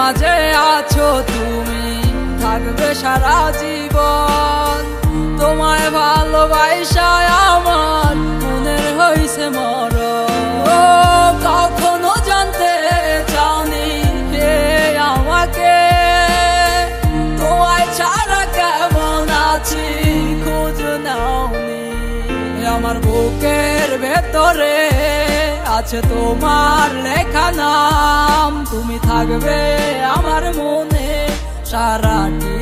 মাঝে আছো তুমি, থাকবে সারা জীবন। তোমায় ভালোবাসা আমার মনের হইছে মরণ। ও কখনো জানতে চাওনি হে আমাকে, তোমায় ছাড়া কেমন আছি খোঁজ নাওনি। আমার বুকের ভেতরে আছে তোমার লেখা নাম, তুমি থাকবে আমার মনে সারাটি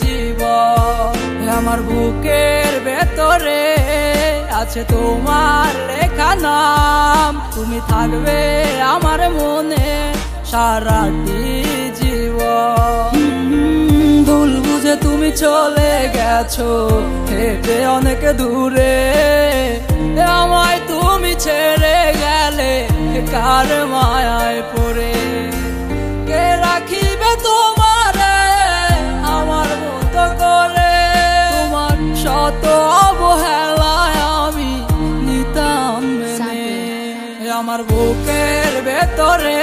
জীবন। আমার বুকের ভেতরে আছে তোমার লেখা নাম, তুমি থাকবে আমার মনে সারাটি জীবন। ভুল বুঝে তুমি চলে গেছো হেঁটে অনেক দূরে, আমায় তুমি ছেড়ে গেলে কার মায়ায় পড়ে। কে রাখিবে তোমারে আমার মতো করে, তোমার শত অবহেলায় আমি নিতাম মেনে। আমার বুকের ভেতরে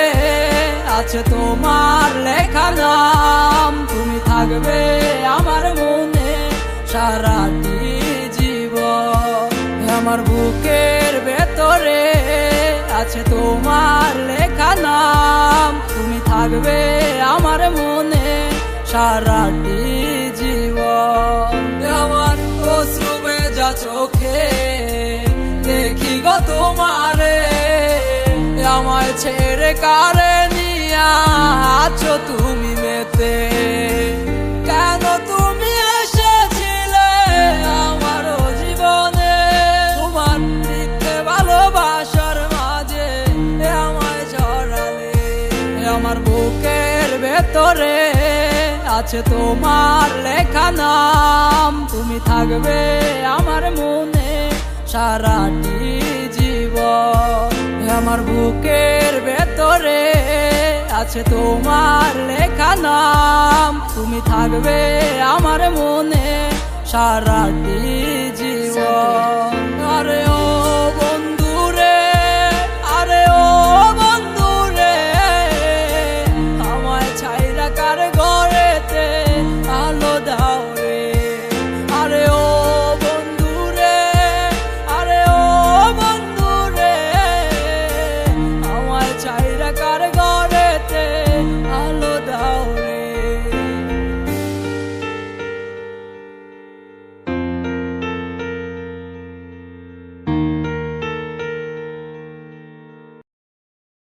আছে তোমার লেখা নাম, তুমি থাকবে আমার মনে সারাটি জীবন। আমার বুকের ভেতরে আছে তোমার লেখা নাম, তুমি থাকবে আমার মনে সারাটি জীবন। আমার অশ্রু ভেজা চোখে দেখি গো তোমারে, আমায় ছেড়ে কারে নিয়া আছো তুমি মেতে। কেন তুমি এসেছিলে আমার জীবনে, তোমার মিথ্যে ভালোবাসার মাঝে আমায় জড়ালে। আমার বুকের ভেতরে আছে তোমার লেখা নাম, তুমি থাকবে আমার মনে সারাটি জীবন। আমার বুকের ভেতরে আছে তোমার লেখা নাম, তুমি থাকবে আমার মনে সারাটি জীবন।